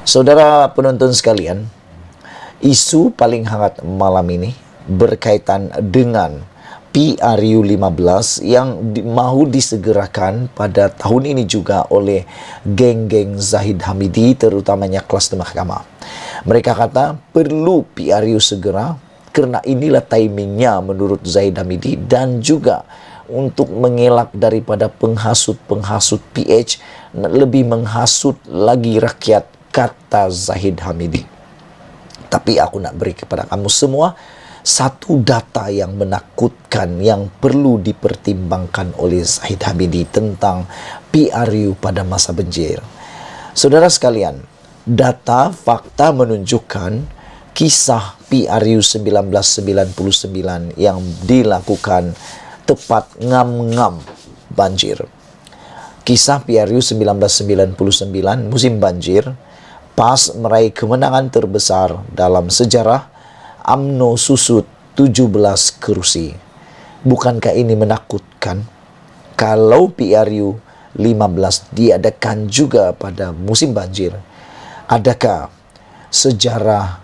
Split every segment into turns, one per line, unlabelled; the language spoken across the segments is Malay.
Saudara penonton sekalian, isu paling hangat malam ini berkaitan dengan PRU 15 yang mahu disegerakan pada tahun ini juga oleh geng-geng Zahid Hamidi, terutamanya kelas mahkamah. Mereka kata perlu PRU segera kerana inilah timingnya menurut Zahid Hamidi, dan juga untuk mengelak daripada penghasut-penghasut PH lebih menghasut lagi rakyat, kata Zahid Hamidi. Tapi aku nak beri kepada kamu semua satu data yang menakutkan yang perlu dipertimbangkan oleh Zahid Hamidi tentang PRU pada masa banjir. Saudara sekalian, data fakta menunjukkan kisah PRU 1999 yang dilakukan tepat ngam-ngam banjir. Kisah PRU 1999 musim banjir, PAS meraih kemenangan terbesar dalam sejarah. UMNO susut 17 kerusi. Bukankah ini menakutkan? Kalau PRU 15 diadakan juga pada musim banjir, adakah sejarah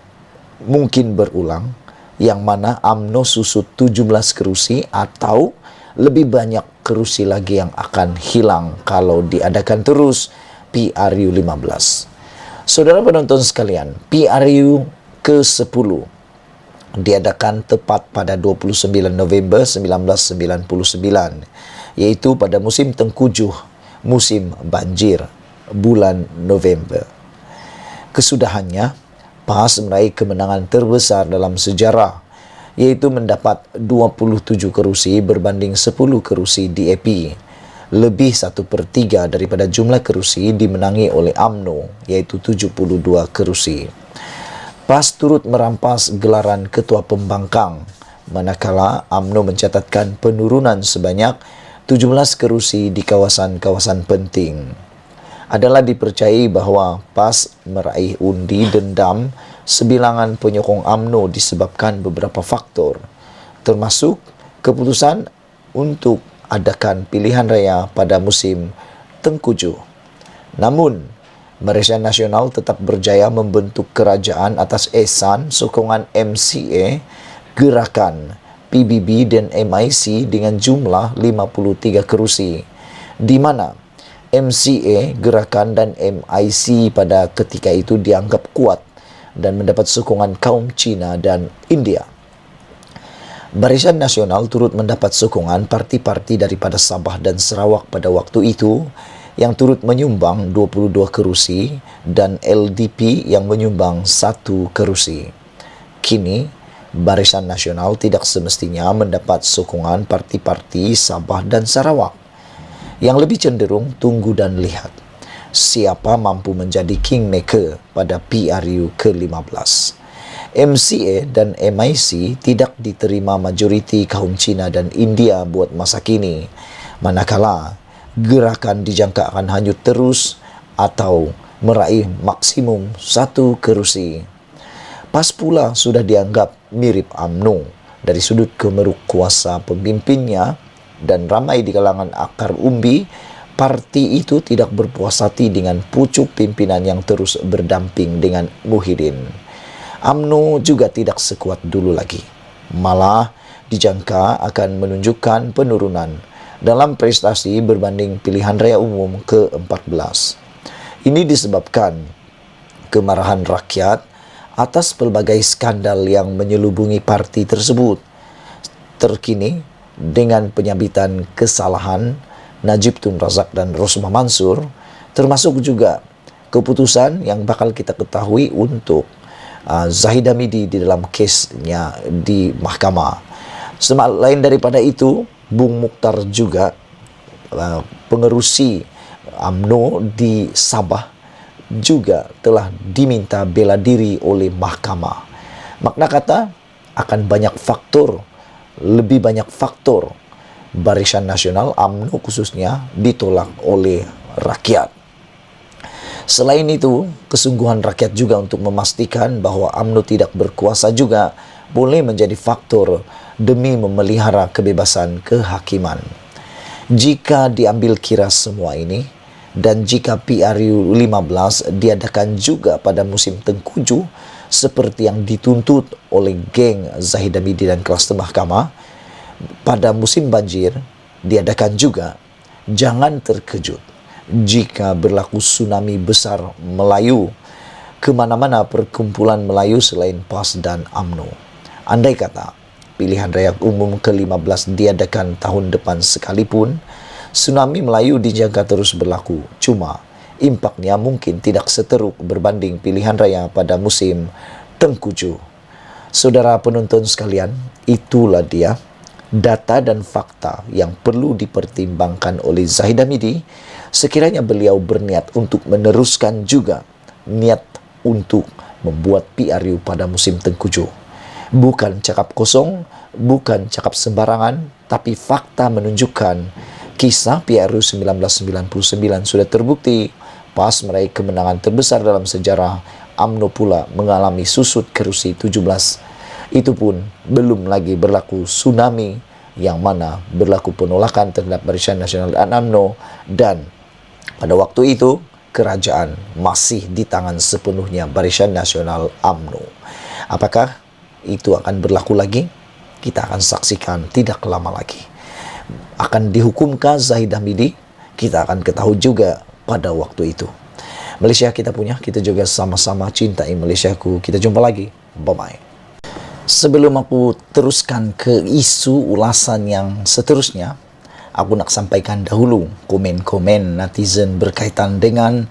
mungkin berulang yang mana UMNO susut 17 kerusi atau lebih banyak kerusi lagi yang akan hilang kalau diadakan terus PRU 15? Saudara penonton sekalian, PRU ke-10 diadakan tepat pada 29 November 1999, iaitu pada musim tengkujuh, musim banjir, bulan November. Kesudahannya, PAS meraih kemenangan terbesar dalam sejarah, iaitu mendapat 27 kerusi berbanding 10 kerusi DAP. Lebih 1/3 daripada jumlah kerusi dimenangi oleh UMNO, iaitu 72 kerusi. PAS turut merampas gelaran Ketua Pembangkang, manakala UMNO mencatatkan penurunan sebanyak 17 kerusi di kawasan-kawasan penting. Adalah dipercayai bahawa PAS meraih undi dendam sebilangan penyokong UMNO disebabkan beberapa faktor, termasuk keputusan untuk adakan pilihan raya pada musim tengkujuh. Namun, Barisan Nasional tetap berjaya membentuk kerajaan atas ehsan sokongan MCA, Gerakan, PBB dan MIC dengan jumlah 53 kerusi, di mana MCA, Gerakan dan MIC pada ketika itu dianggap kuat dan mendapat sokongan kaum Cina dan India. Barisan Nasional turut mendapat sokongan parti-parti daripada Sabah dan Sarawak pada waktu itu yang turut menyumbang 22 kerusi dan LDP yang menyumbang 1 kerusi. Kini, Barisan Nasional tidak semestinya mendapat sokongan parti-parti Sabah dan Sarawak. Yang lebih cenderung tunggu dan lihat siapa mampu menjadi kingmaker pada PRU ke-15. MCA dan MIC tidak diterima majoriti kaum Cina dan India buat masa kini, manakala Gerakan dijangka akan hanyut terus atau meraih maksimum 1 kerusi. PAS pula sudah dianggap mirip UMNO dari sudut kemeruk kuasa pemimpinnya, dan ramai di kalangan akar umbi parti itu tidak berpuas hati dengan pucuk pimpinan yang terus berdamping dengan Muhyiddin. UMNO juga tidak sekuat dulu lagi, malah dijangka akan menunjukkan penurunan dalam prestasi berbanding pilihan raya umum ke-14. Ini disebabkan kemarahan rakyat atas pelbagai skandal yang menyelubungi parti tersebut. Terkini dengan penyambitan kesalahan Najib Tun Razak dan Rosmah Mansur, termasuk juga keputusan yang bakal kita ketahui untuk Zahid Hamidi di dalam kesnya di mahkamah. Selain daripada itu, Bung Mukhtar juga pengerusi UMNO di Sabah juga telah diminta bela diri oleh mahkamah. Makna kata akan banyak faktor, lebih banyak faktor Barisan Nasional UMNO khususnya ditolak oleh rakyat. Selain itu, kesungguhan rakyat juga untuk memastikan bahawa UMNO tidak berkuasa juga boleh menjadi faktor demi memelihara kebebasan kehakiman. Jika diambil kira semua ini, Dan jika PRU 15 diadakan juga pada musim tengkujuh seperti yang dituntut oleh geng Zahid Hamidi dan kluster mahkamah, pada musim banjir diadakan juga, jangan terkejut jika berlaku tsunami besar Melayu ke mana-mana perkumpulan Melayu selain PAS dan UMNO. Andai kata pilihan raya umum ke-15 diadakan tahun depan sekalipun, tsunami Melayu dijaga terus berlaku. Cuma impaknya mungkin tidak seteruk berbanding pilihan raya pada musim tengkujuh. Saudara penonton sekalian, itulah dia data dan fakta yang perlu dipertimbangkan oleh Zahid Hamidi sekiranya beliau berniat untuk meneruskan juga niat untuk membuat PRU pada musim tengkujuh. Bukan cakap kosong, bukan cakap sembarangan, tapi fakta menunjukkan kisah PRU 1999 sudah terbukti. PAS meraih kemenangan terbesar dalam sejarah, UMNO pula mengalami susut kerusi 17. Itu pun belum lagi berlaku tsunami yang mana berlaku penolakan terhadap Barisan Nasional dan UMNO, dan pada waktu itu kerajaan masih di tangan sepenuhnya Barisan Nasional UMNO. Apakah itu akan berlaku lagi? Kita akan saksikan tidak lama lagi. Akan dihukumkah Zahid Hamidi? Kita akan ketahui juga pada waktu itu. Malaysia kita punya, kita juga sama-sama cintai Malaysiaku. Kita jumpa lagi. Bye-bye. Sebelum aku teruskan ke isu ulasan yang seterusnya, aku nak sampaikan dahulu komen-komen netizen berkaitan dengan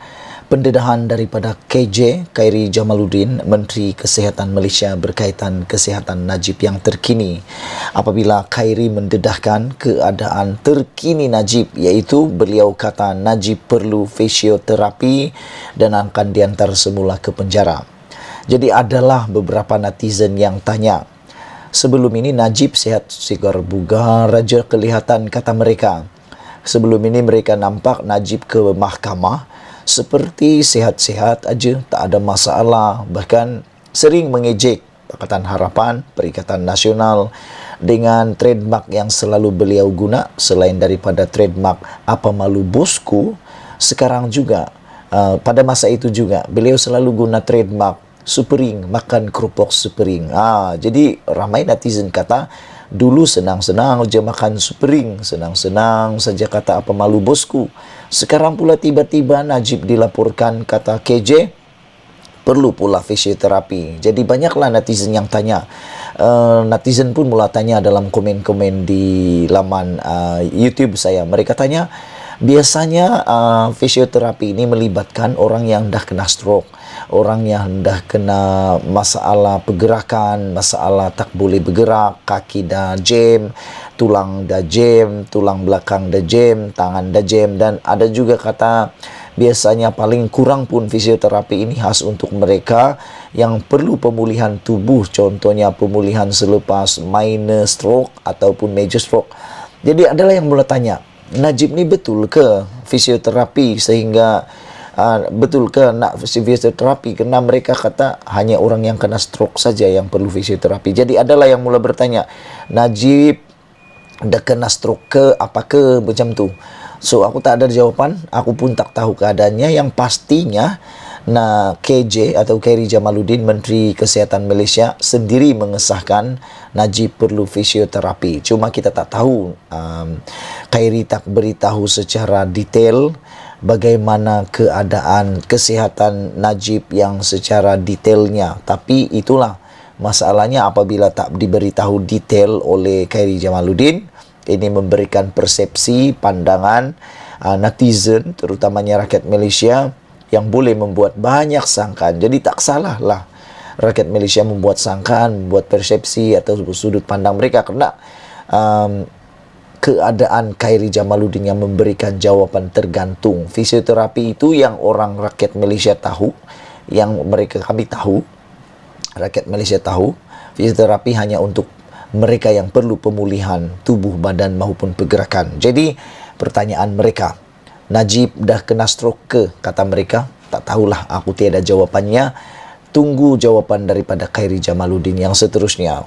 pendedahan daripada KJ, Khairi Jamaluddin, Menteri Kesihatan Malaysia berkaitan kesihatan Najib yang terkini. Apabila Khairi mendedahkan keadaan terkini Najib, iaitu beliau kata Najib perlu fisioterapi dan akan diantar semula ke penjara. Jadi adalah beberapa netizen yang tanya, sebelum ini Najib sihat sigar bugar raja kelihatan, kata mereka. Sebelum ini mereka nampak Najib ke mahkamah seperti sihat-sihat aja, tak ada masalah. Bahkan sering mengejek Pakatan Harapan, Perikatan Nasional dengan trademark yang selalu beliau guna. Selain daripada trademark apa malu bosku, sekarang juga pada masa itu juga beliau selalu guna trademark Supering, makan kerupuk Supering. Jadi ramai netizen kata, dulu senang-senang je makan Supering, senang-senang saja kata apa malu bosku. Sekarang pula tiba-tiba Najib dilaporkan kata KJ perlu pula fisioterapi. Jadi banyaklah netizen yang tanya. Netizen pun mula tanya dalam komen-komen di laman YouTube saya. Mereka tanya, biasanya fisioterapi ini melibatkan orang yang dah kena stroke, orang yang dah kena masalah pergerakan, masalah tak boleh bergerak, kaki dah jam, tulang dah jam, tulang belakang dah jam, tangan dah jam. Dan ada juga kata biasanya paling kurang pun fisioterapi ini khas untuk mereka yang perlu pemulihan tubuh, contohnya pemulihan selepas minor stroke ataupun major stroke. Jadi adalah yang mula tanya, Najib ni betul ke fisioterapi sehingga betul ke nak fisioterapi? Kerana mereka kata hanya orang yang kena stroke saja yang perlu fisioterapi. Jadi adalah yang mula bertanya, Najib dah kena stroke ke apa ke macam tu. So aku tak ada jawapan, aku pun tak tahu keadaannya. Yang pastinya KJ atau Khairi Jamaluddin, Menteri Kesihatan Malaysia sendiri mengesahkan Najib perlu fisioterapi. Cuma kita tak tahu, Khairi tak beritahu secara detail bagaimana keadaan kesihatan Najib yang secara detailnya. Tapi itulah masalahnya, apabila tak diberitahu detail oleh Khairi Jamaluddin, ini memberikan persepsi, pandangan netizen, terutamanya rakyat Malaysia, yang boleh membuat banyak sangkaan. Jadi tak salah lah rakyat Malaysia membuat sangkaan, membuat persepsi atau sudut pandang mereka, kerana keadaan Khairi Jamaluddin yang memberikan jawapan tergantung. Fisioterapi itu yang orang rakyat Malaysia tahu, yang kami tahu, rakyat Malaysia tahu, fisioterapi hanya untuk mereka yang perlu pemulihan tubuh badan maupun pergerakan. Jadi pertanyaan mereka, Najib dah kena stroke ke, kata mereka? Tak tahulah, aku tiada jawapannya. Tunggu jawapan daripada Khairi Jamaluddin yang seterusnya.